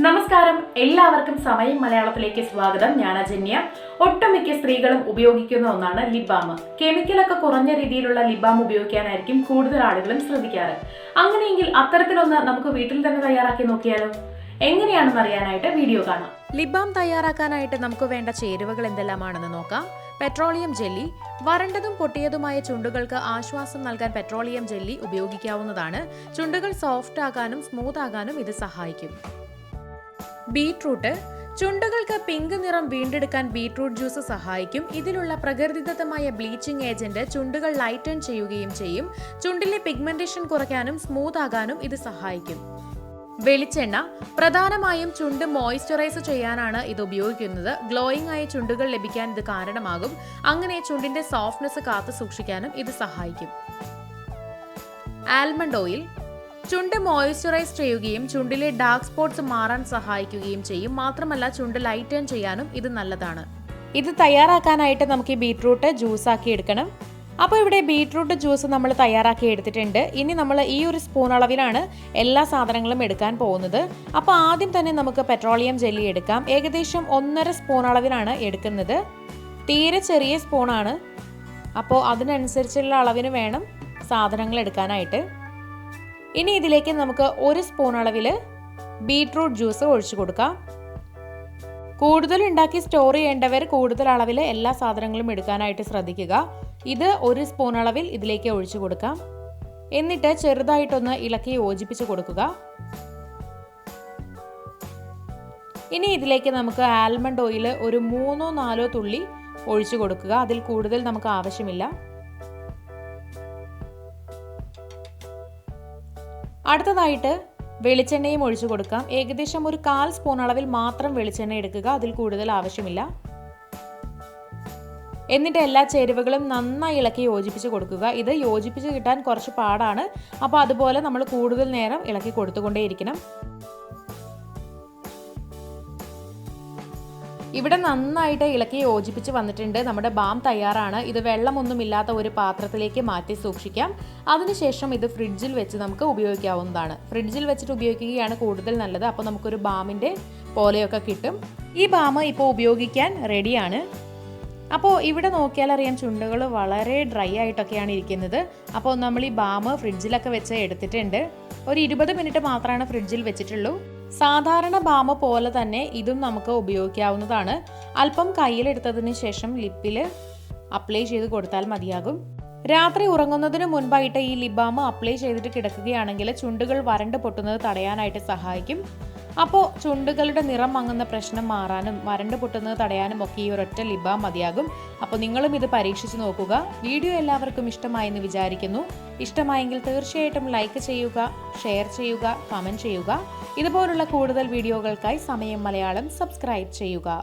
നമസ്കാരം, എല്ലാവർക്കും സമയം മലയാളത്തിലേക്ക് സ്വാഗതം. ഞാൻ അജന്യ. ഒട്ടുമിക്ക സ്ത്രീകളും ഉപയോഗിക്കുന്ന ഒന്നാണ് ലിപ് ബാം. കെമിക്കലൊക്കെ കുറഞ്ഞ രീതിയിലുള്ള ലിപ് ബാം ഉപയോഗിക്കാനായിരിക്കും കൂടുതൽ ആളുകളും ശ്രദ്ധിക്കാറ്. അങ്ങനെയെങ്കിൽ അത്തരത്തിലൊന്ന് നമുക്ക് വീട്ടിൽ തന്നെ തയ്യാറാക്കി നോക്കിയാലോ? എങ്ങനെയാണെന്ന് അറിയാനായിട്ട് വീഡിയോ കാണാം. ലിപ് ബാം തയ്യാറാക്കാനായിട്ട് നമുക്ക് വേണ്ട ചേരുവകൾ എന്തെല്ലാമാണെന്ന് നോക്കാം. Petroleum jelly. വരണ്ടതും പൊട്ടിയതുമായ ചുണ്ടുകൾക്ക് ആശ്വാസം നൽകാൻ പെട്രോളിയം ജെല്ലി ഉപയോഗിക്കാവുന്നതാണ്. ചുണ്ടുകൾ സോഫ്റ്റ് ആകാനും സ്മൂത്ത് ആകാനും ഇത് സഹായിക്കും. ബീട്രൂട്ട്. ചുണ്ടുകൾക്ക് പിങ്ക് നിറം വീണ്ടെടുക്കാൻ ബീട്രൂട്ട് ജ്യൂസ് സഹായിക്കും. ഇതിലുള്ള പ്രകൃതിദത്തമായ ബ്ലീച്ചിങ് ഏജന്റ് ചുണ്ടുകൾ ലൈറ്റൻ ചെയ്യുകയും ചെയ്യും. ചുണ്ടിലെ പിഗ്മെന്റേഷൻ കുറയ്ക്കാനും സ്മൂത്ത് ആകാനും ഇത് സഹായിക്കും. വെളിച്ചെണ്ണ. പ്രധാനമായും ചുണ്ട് മോയ്സ്ചറൈസ് ചെയ്യാനാണ് ഇത് ഉപയോഗിക്കുന്നത്. ഗ്ലോയിങ് ആയ ചുണ്ടുകൾ ലഭിക്കാൻ ഇത് കാരണമാകും. അങ്ങനെ ചുണ്ടിന്റെ സോഫ്റ്റ്നെസ് കാത്തു സൂക്ഷിക്കാനും ഇത് സഹായിക്കും. Almond oil. ചുണ്ട് മോയ്സ്ചറൈസ് ചെയ്യുകയും ചുണ്ടിലെ ഡാർക്ക് സ്പോട്ട്സ് മാറാൻ സഹായിക്കുകയും ചെയ്യും. മാത്രമല്ല ചുണ്ട് ലൈറ്റൻ ചെയ്യാനും ഇത് നല്ലതാണ്. ഇത് തയ്യാറാക്കാനായിട്ട് നമുക്ക് ഈ ബീട്രൂട്ട് ജ്യൂസ് ആക്കി എടുക്കണം. അപ്പോൾ ഇവിടെ ബീട്രൂട്ട് ജ്യൂസ് നമ്മൾ തയ്യാറാക്കി എടുത്തിട്ടുണ്ട്. ഇനി നമ്മൾ ഈ ഒരു സ്പൂൺ അളവിലാണ് എല്ലാ സാധനങ്ങളും എടുക്കാൻ പോകുന്നത്. അപ്പോൾ ആദ്യം തന്നെ നമുക്ക് പെട്രോളിയം ജെല്ലി എടുക്കാം. ഏകദേശം 1.5 സ്പൂൺ അളവിലാണ് എടുക്കുന്നത്. തീരെ ചെറിയ സ്പൂണാണ്. അപ്പോൾ അതിനനുസരിച്ചുള്ള അളവിന് വേണം സാധനങ്ങൾ എടുക്കാനായിട്ട്. ഇനി ഇതിലേക്ക് നമുക്ക് 1 സ്പൂൺ അളവിൽ ബീട്രൂട്ട് ജ്യൂസ് ഒഴിച്ചു കൊടുക്കാം. കൂടുതൽ ഉണ്ടാക്കി സ്റ്റോർ ചെയ്യേണ്ടവർ കൂടുതൽ അളവിൽ എല്ലാ സാധനങ്ങളും എടുക്കാനായിട്ട് ശ്രദ്ധിക്കുക. ഇത് 1 സ്പൂൺ അളവിൽ ഇതിലേക്ക് ഒഴിച്ചു കൊടുക്കാം. എന്നിട്ട് ചെറുതായിട്ടൊന്ന് ഇളക്കി യോജിപ്പിച്ച് കൊടുക്കുക. ഇനി ഇതിലേക്ക് നമുക്ക് ആൽമണ്ട് ഓയിൽ ഒരു 3-4 തുള്ളി ഒഴിച്ചു കൊടുക്കുക. അതിൽ കൂടുതൽ നമുക്ക് ആവശ്യമില്ല. അടുത്തതായിട്ട് വെളിച്ചെണ്ണയും ഒഴിച്ചു കൊടുക്കാം. ഏകദേശം ഒരു 1/4 സ്പൂൺ അളവിൽ മാത്രം വെളിച്ചെണ്ണ എടുക്കുക. അതിൽ കൂടുതൽ ആവശ്യമില്ല. എന്നിട്ട് എല്ലാ ചേരുവകളും നന്നായി ഇളക്കി യോജിപ്പിച്ച് കൊടുക്കുക. ഇത് യോജിപ്പിച്ച് കിട്ടാൻ കുറച്ച് പാടാണ്. അപ്പോൾ അതുപോലെ നമ്മൾ കൂടുതൽ നേരം ഇളക്കി കൊടുത്തുകൊണ്ടേയിരിക്കണം. ഇവിടെ നന്നായിട്ട് ഇളക്കി യോജിപ്പിച്ച് വന്നിട്ടുണ്ട്. നമ്മുടെ ബാം തയ്യാറാണ്. ഇത് വെള്ളമൊന്നുമില്ലാത്ത ഒരു പാത്രത്തിലേക്ക് മാറ്റി സൂക്ഷിക്കാം. അതിനുശേഷം ഇത് ഫ്രിഡ്ജിൽ വെച്ച് നമുക്ക് ഉപയോഗിക്കാവുന്നതാണ്. ഫ്രിഡ്ജിൽ വെച്ചിട്ട് ഉപയോഗിക്കുകയാണ് കൂടുതൽ നല്ലത്. അപ്പോൾ നമുക്കൊരു ബാമിൻ്റെ പോലെയൊക്കെ കിട്ടും. ഈ ബാം ഇപ്പോൾ ഉപയോഗിക്കാൻ റെഡിയാണ്. അപ്പോൾ ഇവിടെ നോക്കിയാൽ അറിയാം, ചുണ്ടുകൾ വളരെ ഡ്രൈ ആയിട്ടൊക്കെയാണ് ഇരിക്കുന്നത്. അപ്പോൾ നമ്മൾ ഈ ബാം ഫ്രിഡ്ജിലൊക്കെ വെച്ച് എടുത്തിട്ടുണ്ട്. ഒരു 20 മിനിറ്റ് മാത്രമാണ് ഫ്രിഡ്ജിൽ വെച്ചിട്ടുള്ളൂ. സാധാരണ ബാം പോലെ തന്നെ ഇതും നമുക്ക് ഉപയോഗിക്കാവുന്നതാണ്. അല്പം കയ്യിലെടുത്തതിന് ശേഷം ലിപ്പിൽ അപ്ലൈ ചെയ്ത് കൊടുത്താൽ മതിയാകും. രാത്രി ഉറങ്ങുന്നതിന് മുൻപായിട്ട് ഈ ലിപ് ബാം അപ്ലൈ ചെയ്തിട്ട് കിടക്കുകയാണെങ്കിൽ ചുണ്ടുകൾ വരണ്ട് പൊട്ടുന്നത് തടയാനായിട്ട് സഹായിക്കും. അപ്പോൾ ചുണ്ടുകളുടെ നിറം മങ്ങുന്ന പ്രശ്നം മാറാനും വരണ്ട് പൊട്ടുന്നത് തടയാനും ഒക്കെ ഈ ഒരൊറ്റ ലിപ് ബാം മതിയാകും. അപ്പോൾ നിങ്ങളും ഇത് പരീക്ഷിച്ച് നോക്കുക. വീഡിയോ എല്ലാവർക്കും ഇഷ്ടമായെന്ന് വിചാരിക്കുന്നു. ഇഷ്ടമായെങ്കിൽ തീർച്ചയായിട്ടും ലൈക്ക് ചെയ്യുക, ഷെയർ ചെയ്യുക, കമൻറ്റ് ചെയ്യുക. ഇതുപോലുള്ള കൂടുതൽ വീഡിയോകൾക്കായി സമയം മലയാളം സബ്സ്ക്രൈബ് ചെയ്യുക.